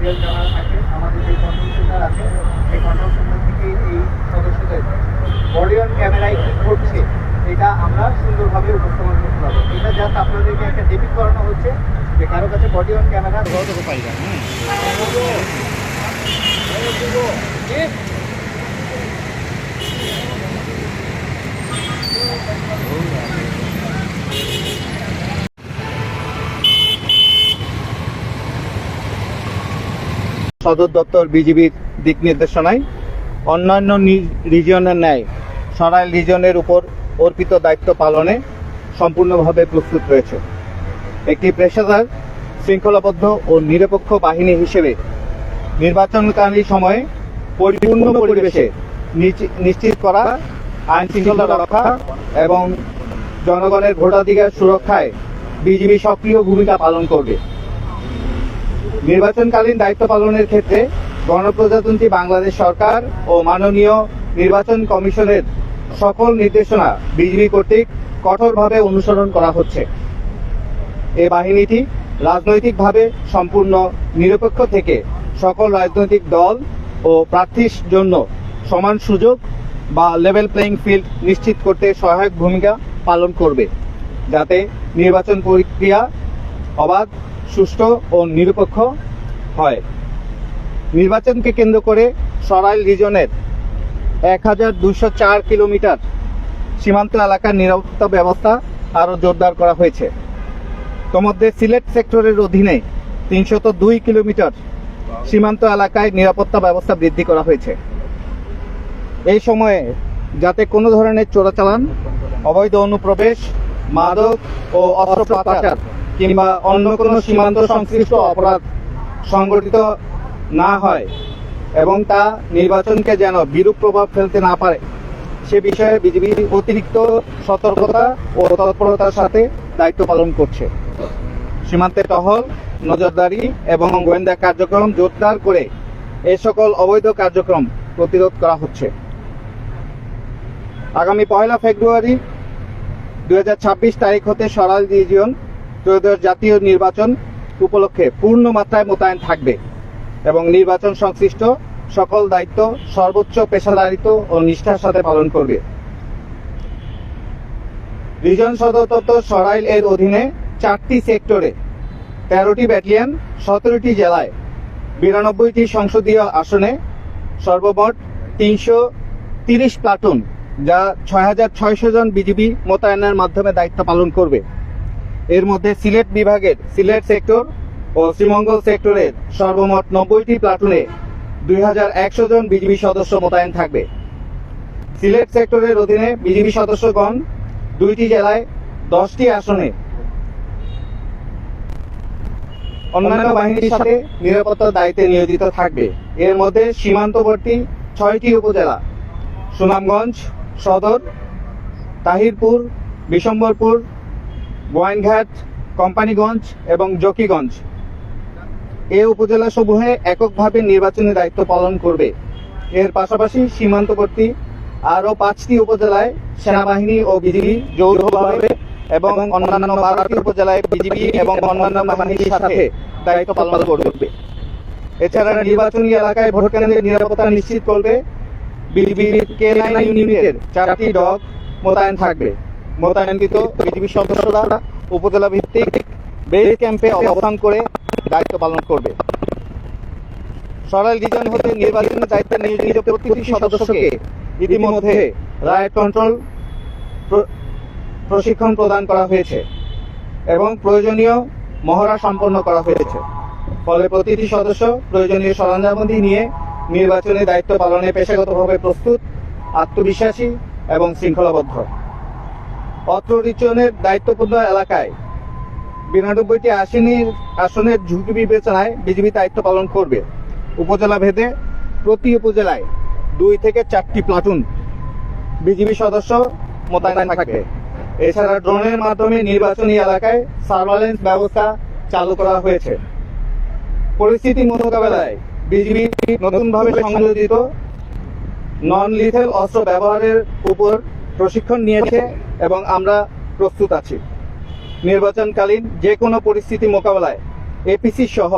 বডিয়াল camera থাকে, আমাদের যে কন্ট্রোল সেন্টার আছে এই কন্ট্রোল সেন্টার থেকে এই সদস্যদের বডিয়াল ক্যামেরায় কী ঘটছে এটা আমরা সুন্দরভাবে উপস্থাপন করতে পারবো। এটা জাস্ট আপনাদেরকে একটা ডেবিট করানো হচ্ছে যে কারো কাছে বডি অন ক্যামেরা রোধও পাই না। সদর দপ্তর বিজিবির দিক নির্দেশনায় অন্যান্য রিজিয়নের ন্যায় সরাইল রিজিয়নের উপর অর্পিত দায়িত্ব পালনে সম্পূর্ণভাবে প্রস্তুত রয়েছে। একটি পেশাদার, শৃঙ্খলাবদ্ধ ও নিরপেক্ষ বাহিনী হিসেবে নির্বাচনকালীন সময়ে পরিপূর্ণ পরিবেশে নিশ্চিত করা, আইন শৃঙ্খলা রক্ষা এবং জনগণের ভোটাধিকার সুরক্ষায় বিজিবি সক্রিয় ভূমিকা পালন করবে। নির্বাচনকালীন দায়িত্ব পালনের ক্ষেত্রে গণপ্রজাতন্ত্রী বাংলাদেশ সরকার ও মাননীয় নির্বাচন কমিশনের সকল নির্দেশনা বিজিবি কর্তৃক কঠোরভাবে অনুসরণ করা হচ্ছে। এই বাহিনীটি রাজনৈতিকভাবে সম্পূর্ণ নিরপেক্ষ থেকে সকল রাজনৈতিক দল ও প্রার্থীর জন্য সমান সুযোগ বা লেভেল প্লেইং ফিল্ড নিশ্চিত করতে সহায়ক ভূমিকা পালন করবে, যাতে নির্বাচন প্রক্রিয়া অবাধ, সুষ্ঠু ও নিরপেক্ষ হয়। নির্বাচনকে কেন্দ্র করে সরাইল রিজনের 1204 কিলোমিটার সীমান্ত এলাকার নিরাপত্তা ব্যবস্থা আরও জোরদার করা হয়েছে। তন্মধ্যে সিলেট সেক্টরের অধীনে 302 কিলোমিটার সীমান্ত এলাকায় নিরাপত্তা ব্যবস্থা বৃদ্ধি করা হয়েছে। এই সময়ে যাতে কোনো ধরনের চোরাচালান, অবৈধ অনুপ্রবেশ, মাদক ও অস্ত্র পাচার কিংবা অন্য কোনো সীমান্ত সংশ্লিষ্ট অপরাধ সংগঠিত না হয় এবং তা নির্বাচনকে যেন বিরূপ প্রভাব ফেলতে না পারে সে বিষয়ে বিজিবি অতিরিক্ত সতর্কতা ও তৎপরতার সাথে দায়িত্ব পালন করছে। সীমান্তে টহল, নজরদারি এবং গোয়েন্দা কার্যক্রম জোরদার করে এ সকল অবৈধ কার্যক্রম প্রতিরোধ করা হচ্ছে। আগামী 1 ফেব্রুয়ারি 2026 তারিখ হতে সরাইল রিজিয়ন ত্রয়োদশ জাতীয় নির্বাচন উপলক্ষে পূর্ণ মাত্রায় মোতায়েন থাকবে এবং নির্বাচন সংশ্লিষ্ট সকল দায়িত্ব সর্বোচ্চ পেশাদারিত্ব ও নিষ্ঠার সাথে পালন করবে। রিজন সদর দপ্তর সরাইল এর অধীনে 4টি সেক্টরে 13টি ব্যাটালিয়ন, 17টি জেলায় 92টি সংসদীয় আসনে সর্বমোট 330 প্লাটুন, যা 6600 জন বিজিবি মোতায়েনের মাধ্যমে দায়িত্ব পালন করবে। এর মধ্যে সিলেট বিভাগের সিলেট সেক্টর ও শ্রীমঙ্গল সেক্টরের সর্বমোট 90টি প্লাটুনে 2100 জন বিজিবি সদস্য মোতায়েন থাকবে। সিলেট সেক্টরের অধীনে বিজিবি সদস্যগণ 2টি জেলায় 10টি আসনে অন্যান্য বাহিনীর সাথে নিরাপত্তার দায়িত্বে নিয়োজিত থাকবে। এর মধ্যে সীমান্তবর্তী 6টি উপজেলা সুনামগঞ্জ সদর, তাহিরপুর, বিশম্বরপুর, গোয়াইনঘাট, কোম্পানিগঞ্জ এবং জকিগঞ্জ এ উপজেলাসমূহে এককভাবে নির্বাচনী দায়িত্ব পালন করবে। এর পাশাপাশি সীমান্তবর্তী আরও 5টি উপজেলায় সেনাবাহিনী ও বিজিবি যৌথভাবে এবং অন্যান্য 12টি উপজেলায় বিজিবি এবং অন্যান্য বাহিনীর সাথে দায়িত্ব পালন করবে। এছাড়া নির্বাচনী এলাকায় ভোটকেন্দ্রের নিরাপত্তা নিশ্চিত করবে বিজিবির K9 ইউনিটের 4টি ডগ মোতায়েন থাকবে। মোতায়েনকৃত বিজিবি সদস্যরা উপজেলা ভিত্তিক বেস ক্যাম্পে অবস্থান করে দায়িত্ব পালন করবে। সরাইল রিজন হতে নির্বাচনের দায়িত্বে নিয়োজিত প্রতিটি সদস্যকে ইতিমধ্যে রায়ট কন্ট্রোল প্রশিক্ষণ প্রদান করা হয়েছে এবং প্রয়োজনীয় মহড়া সম্পন্ন করা হয়েছে। ফলে প্রতিটি সদস্য প্রয়োজনীয় সরঞ্জামাদি নিয়ে নির্বাচনের দায়িত্ব পালনে পেশাগতভাবে প্রস্তুত, আত্মবিশ্বাসী এবং শৃঙ্খলাবদ্ধ। অত্র রিজনের দায়িত্বপূর্ণ এলাকায় 92টি আসনের ঝুঁকি বিবেচনায় বিজিবি দায়িত্ব পালন করবে। উপজেলা ভেদে প্রতি উপজেলায় 2 থেকে 4টি প্লাটুন বিজিবি সদস্য মোতায়েন থাকবে। এছাড়া ড্রোনের মাধ্যমে নির্বাচনী এলাকায় সার্ভেইলেন্স ব্যবস্থা চালু করা হয়েছে। পরিস্থিতি মোকাবেলায় বিজিবি নতুনভাবে সংযোজিত নন লিথেল অস্ত্র ব্যবহারের উপর প্রশিক্ষণ নিয়েছে এবং আমরা প্রস্তুত আছি। নির্বাচনকালীন যে কোনো পরিস্থিতি মোকাবেলায় এপিসি সহ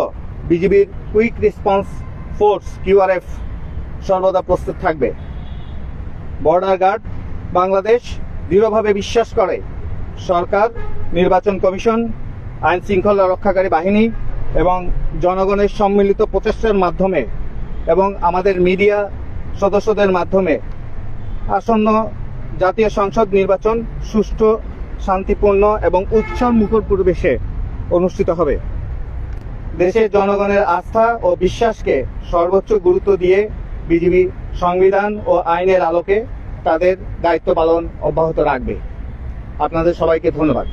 বিজিবির কুইক রেসপন্স ফোর্স QRF সর্বদা প্রস্তুত থাকবে। বর্ডার গার্ড বাংলাদেশ দৃঢ়ভাবে বিশ্বাস করে সরকার, নির্বাচন কমিশন, আইন শৃঙ্খলা রক্ষাকারী বাহিনী এবং জনগণের সম্মিলিত প্রচেষ্টার মাধ্যমে এবং আমাদের মিডিয়া সদস্যদের মাধ্যমে আসন্ন জাতীয় সংসদ নির্বাচন সুষ্ঠু, শান্তিপূর্ণ এবং উৎসবমুখর পরিবেশে অনুষ্ঠিত হবে। দেশের জনগণের আস্থা ও বিশ্বাসকে সর্বোচ্চ গুরুত্ব দিয়ে বিজিবি সংবিধান ও আইনের আলোকে তাদের দায়িত্ব পালন অব্যাহত রাখবে। আপনাদের সবাইকে ধন্যবাদ।